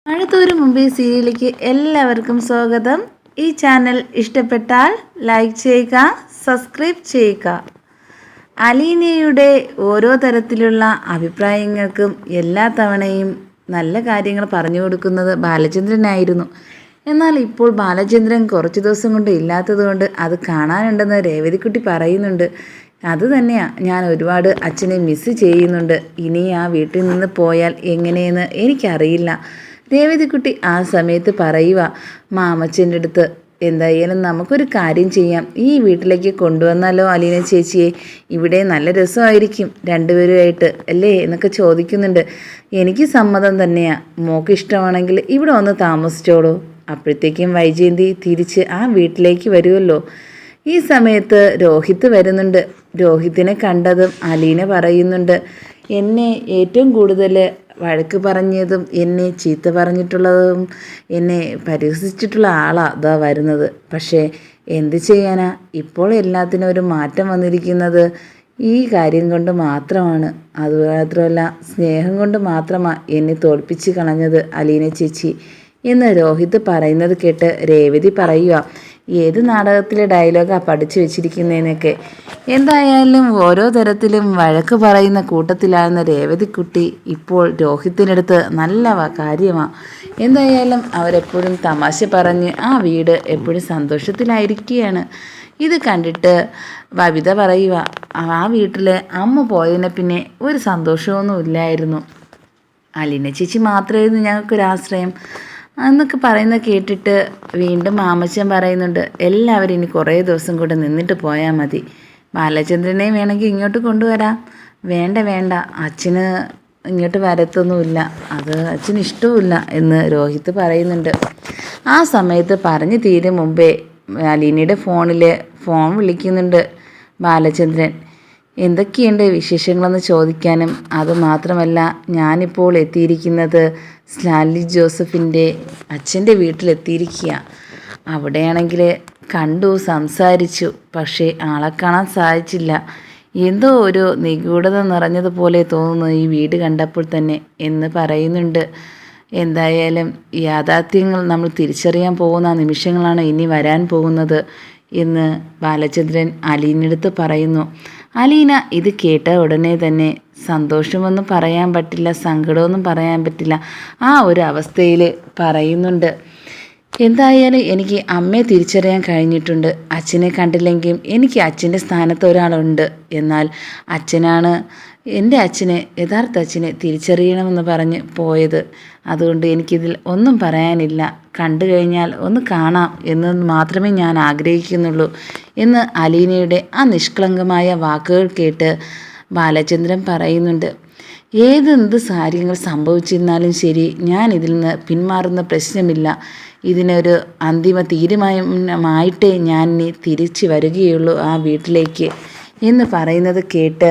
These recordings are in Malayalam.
മഴത്തോരു മുമ്പേ സീരിയലിലേക്ക് എല്ലാവർക്കും സ്വാഗതം. ഈ ചാനൽ ഇഷ്ടപ്പെട്ടാൽ ലൈക്ക് ചെയ്യുക, സബ്സ്ക്രൈബ് ചെയ്യുക. അലീനയുടെ ഓരോ തരത്തിലുള്ള അഭിപ്രായങ്ങൾക്കും എല്ലാ തവണയും നല്ല കാര്യങ്ങൾ പറഞ്ഞു കൊടുക്കുന്നത് ബാലചന്ദ്രനായിരുന്നു. എന്നാൽ ഇപ്പോൾ ബാലചന്ദ്രൻ കുറച്ച് ദിവസം കൊണ്ട് ഇല്ലാത്തതുകൊണ്ട് അത് കാണാനുണ്ടെന്ന് രേവതിക്കുട്ടി പറയുന്നുണ്ട്. അതുതന്നെയാണ്, ഞാൻ ഒരുപാട് അച്ഛനെ മിസ് ചെയ്യുന്നുണ്ട്. ഇനി ആ വീട്ടിൽ നിന്ന് പോയാൽ എങ്ങനെയെന്ന് എനിക്കറിയില്ല. രേവതിക്കുട്ടി ആ സമയത്ത് പറയുക, മാമച്ചൻ്റെ അടുത്ത് എന്തായാലും നമുക്കൊരു കാര്യം ചെയ്യാം, ഈ വീട്ടിലേക്ക് കൊണ്ടുവന്നാലോ അലീന ചേച്ചിയെ, ഇവിടെ നല്ല രസമായിരിക്കും രണ്ടുപേരുമായിട്ട് അല്ലേ എന്നൊക്കെ ചോദിക്കുന്നുണ്ട്. എനിക്ക് സമ്മതം തന്നെയാണ്, മോക്ക് ഇഷ്ടമാണെങ്കിൽ ഇവിടെ വന്ന് താമസിച്ചോളൂ. അപ്പോഴത്തേക്കും വൈജയന്തി തിരിച്ച് ആ വീട്ടിലേക്ക് വരുമല്ലോ. ഈ സമയത്ത് രോഹിത്ത് വരുന്നുണ്ട്. രോഹിത്തിനെ കണ്ടതും അലീന പറയുന്നുണ്ട്, എന്നെ ഏറ്റവും കൂടുതൽ വഴക്ക് പറഞ്ഞതും എന്നെ ചീത്ത പറഞ്ഞിട്ടുള്ളതും എന്നെ പരിഹസിച്ചിട്ടുള്ള ആളാണ് അതാ വരുന്നത്. പക്ഷേ എന്ത് ചെയ്യാനാ, ഇപ്പോൾ എല്ലാത്തിനും ഒരു മാറ്റം വന്നിരിക്കുന്നത് ഈ കാര്യം കൊണ്ട് മാത്രമാണ്. അതുമാത്രമല്ല, സ്നേഹം കൊണ്ട് മാത്രമാണ് എന്നെ തോൽപ്പിച്ച് കളഞ്ഞത് അലീന ചേച്ചി എന്ന് രോഹിത് പറയുന്നത് കേട്ട് രേവതി പറയുക, ഏത് നാടകത്തിലെ ഡയലോഗാണ് പഠിച്ചു വെച്ചിരിക്കുന്നതെന്നൊക്കെ. എന്തായാലും ഓരോ തരത്തിലും വഴക്ക് പറയുന്ന കൂട്ടത്തിലായിരുന്ന രേവതിക്കുട്ടി ഇപ്പോൾ രോഹിത്തിനടുത്ത് നല്ല കാര്യമാണ്. എന്തായാലും അവരെപ്പോഴും തമാശ പറഞ്ഞ് ആ വീട് എപ്പോഴും സന്തോഷത്തിലായിരിക്കുകയാണ്. ഇത് കണ്ടിട്ട് ബബിത പറയുക, ആ വീട്ടിൽ അമ്മ പോയതിനെ പിന്നെ ഒരു സന്തോഷമൊന്നും ഇല്ലായിരുന്നു, അലീന ചേച്ചി മാത്രമായിരുന്നു ഞങ്ങൾക്കൊരാശ്രയം എന്നൊക്കെ പറയുന്നത് കേട്ടിട്ട് വീണ്ടും മാമച്ചൻ പറയുന്നുണ്ട്, എല്ലാവരും ഇനി കുറേ ദിവസം കൂടെ നിന്നിട്ട് പോയാൽ മതി. ബാലചന്ദ്രനെ വേണമെങ്കിൽ ഇങ്ങോട്ട് കൊണ്ടുവരാം. വേണ്ട, അച്ഛന് ഇങ്ങോട്ട് വരത്തൊന്നുമില്ല, അത് അച്ഛന് ഇഷ്ടവുമില്ല എന്ന് രോഹിത്ത് പറയുന്നുണ്ട്. ആ സമയത്ത് പറഞ്ഞു തീരും മുമ്പേ അലീനയുടെ ഫോൺ വിളിക്കുന്നുണ്ട് ബാലചന്ദ്രൻ. എന്തൊക്കെയുണ്ട് വിശേഷങ്ങളെന്ന് ചോദിക്കാനും, അതുമാത്രമല്ല ഞാനിപ്പോൾ എത്തിയിരിക്കുന്നത് സ്റ്റാൻലി ജോസഫിൻ്റെ അച്ഛൻ്റെ വീട്ടിലെത്തിയിരിക്കുക. അവിടെയാണെങ്കിൽ കണ്ടു, സംസാരിച്ചു, പക്ഷേ ആളെ കാണാൻ സാധിച്ചില്ല. എന്തോ ഒരു നിഗൂഢത നിറഞ്ഞതുപോലെ തോന്നുന്നു ഈ വീട് കണ്ടപ്പോൾ തന്നെ എന്ന് പറയുന്നുണ്ട്. എന്തായാലും യാഥാർത്ഥ്യങ്ങൾ നമ്മൾ തിരിച്ചറിയാൻ പോകുന്ന നിമിഷങ്ങളാണ് ഇനി വരാൻ പോകുന്നത് എന്ന് ബാലചന്ദ്രൻ അലീനടുത്ത് പറയുന്നു. അലീന ഇത് കേട്ട ഉടനെ തന്നെ സന്തോഷമൊന്നും പറയാൻ പറ്റില്ല, സങ്കടമൊന്നും പറയാൻ പറ്റില്ല, ആ ഒരു അവസ്ഥയിൽ പറയുന്നുണ്ട്, എന്തായാലും എനിക്ക് അമ്മയെ തിരിച്ചറിയാൻ കഴിഞ്ഞിട്ടുണ്ട്. അച്ഛനെ കണ്ടില്ലെങ്കിലും എനിക്ക് അച്ഛൻ്റെ സ്ഥാനത്ത് ഒരാളുണ്ട്. എന്നാൽ അച്ഛനാണ് എൻ്റെ അച്ഛനെ, യഥാർത്ഥ അച്ഛനെ തിരിച്ചറിയണമെന്ന് പറഞ്ഞ് പോയത്. അതുകൊണ്ട് എനിക്കിതിൽ ഒന്നും പറയാനില്ല. കണ്ടു കഴിഞ്ഞാൽ ഒന്ന് കാണാം എന്ന് മാത്രമേ ഞാൻ ആഗ്രഹിക്കുന്നുള്ളൂ എന്ന് അലീനയുടെ ആ നിഷ്കളങ്കമായ വാക്കുകൾ കേട്ട് ബാലചന്ദ്രൻ പറയുന്നുണ്ട്. എന്ത് കാര്യങ്ങൾ സംഭവിച്ചിരുന്നാലും ശരി, ഞാൻ ഇതിൽ നിന്ന് പിന്മാറുന്ന പ്രശ്നമില്ല. ഇതിനൊരു അന്തിമ തീരുമാനമായിട്ടേ ഞാൻ ഇനി തിരിച്ചു വരികയുള്ളൂ ആ വീട്ടിലേക്ക് എന്ന് പറയുന്നത് കേട്ട്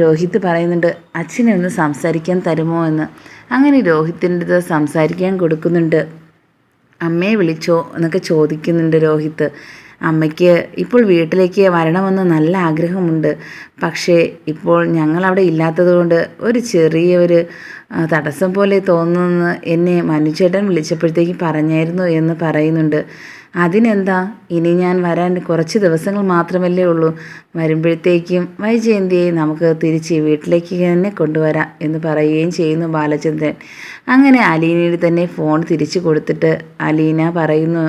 രോഹിത്ത് പറയുന്നുണ്ട്, അച്ഛനെ ഒന്ന് സംസാരിക്കാൻ തരുമോ എന്ന്. അങ്ങനെ രോഹിത്തിൻ്റെ അടുത്ത് സംസാരിക്കാൻ കൊടുക്കുന്നുണ്ട്. അമ്മയെ വിളിച്ചോ എന്നൊക്കെ ചോദിക്കുന്നുണ്ട് രോഹിത്ത്. അമ്മയ്ക്ക് ഇപ്പോൾ വീട്ടിലേക്ക് വരണമെന്ന് നല്ല ആഗ്രഹമുണ്ട്, പക്ഷേ ഇപ്പോൾ ഞങ്ങളവിടെ ഇല്ലാത്തതുകൊണ്ട് ഒരു ചെറിയൊരു തടസ്സം പോലെ തോന്നുന്നു എന്നെ മനുചേട്ടൻ വിളിച്ചപ്പോഴത്തേക്ക് പറഞ്ഞായിരുന്നു എന്ന് പറയുന്നുണ്ട്. അതിനെന്താ, ഇനി ഞാൻ വരാൻ കുറച്ച് ദിവസങ്ങൾ മാത്രമല്ലേ ഉള്ളൂ. വരുമ്പോഴത്തേക്കും വൈജയന്തിയെ നമുക്ക് തിരിച്ച് വീട്ടിലേക്ക് തന്നെ കൊണ്ടുവരാം എന്ന് പറയുകയും ചെയ്യുന്നു ബാലചന്ദ്രൻ. അങ്ങനെ അലീനയുടെ തന്നെ ഫോൺ തിരിച്ചു കൊടുത്തിട്ട് അലീന പറയുന്നു,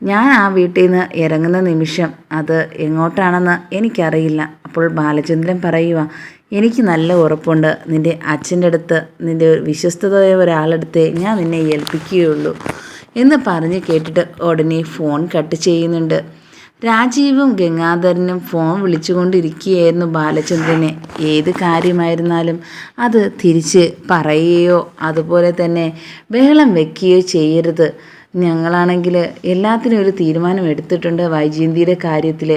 ഞാൻ ആ വീട്ടിൽ നിന്ന് ഇറങ്ങുന്ന നിമിഷം അത് എങ്ങോട്ടാണെന്ന് എനിക്കറിയില്ല. അപ്പോൾ ബാലചന്ദ്രൻ പറയുക, എനിക്ക് നല്ല ഉറപ്പുണ്ട് നിൻ്റെ അച്ഛൻ്റെ അടുത്ത്, നിൻ്റെ വിശ്വസ്തമായ ഒരാളടുത്തേ ഞാൻ നിന്നെ ഏൽപ്പിക്കുകയുള്ളൂ എന്ന് പറഞ്ഞ് കേട്ടിട്ട് ഉടനെ ഫോൺ കട്ട് ചെയ്യുന്നുണ്ട്. രാജീവും ഗംഗാധരനും ഫോൺ വിളിച്ചുകൊണ്ടിരിക്കുകയായിരുന്നു ബാലചന്ദ്രനെ. ഏത് കാര്യമായിരുന്നാലും അത് തിരിച്ച് പറയുകയോ അതുപോലെ തന്നെ ബഹളം വയ്ക്കുകയോ ചെയ്യരുത്. ഞങ്ങളാണെങ്കിൽ എല്ലാത്തിനും ഒരു തീരുമാനം എടുത്തിട്ടുണ്ട് വൈജയന്തിയുടെ കാര്യത്തിൽ.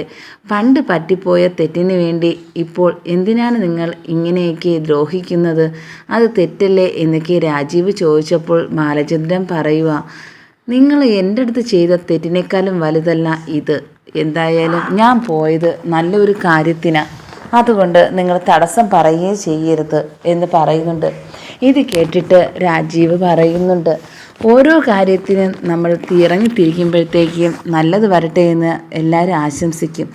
പണ്ട് പറ്റിപ്പോയ തെറ്റിന് വേണ്ടി ഇപ്പോൾ എന്തിനാണ് നിങ്ങൾ ഇങ്ങനെയൊക്കെ ദ്രോഹിക്കുന്നത്? അത് തെറ്റല്ലേ എന്നൊക്കെ രാജീവ് ചോദിച്ചപ്പോൾ ബാലചന്ദ്രൻ പറയുക, നിങ്ങൾ എൻ്റെ അടുത്ത് ചെയ്ത തെറ്റിനേക്കാളും വലുതല്ല ഇത്. എന്തായാലും ഞാൻ പോയത് നല്ലൊരു കാര്യത്തിനാണ്. അതുകൊണ്ട് നിങ്ങൾ തടസ്സം പറയുകയും ചെയ്യരുത് എന്ന് പറയുന്നുണ്ട്. ഇത് കേട്ടിട്ട് രാജീവ് പറയുന്നുണ്ട്, ഓരോ കാര്യത്തിനും നമ്മൾ ഇറങ്ങിത്തിരിക്കുമ്പോഴത്തേക്കും നല്ലത് വരട്ടെ എന്ന് എല്ലാവരും ആശംസിക്കും.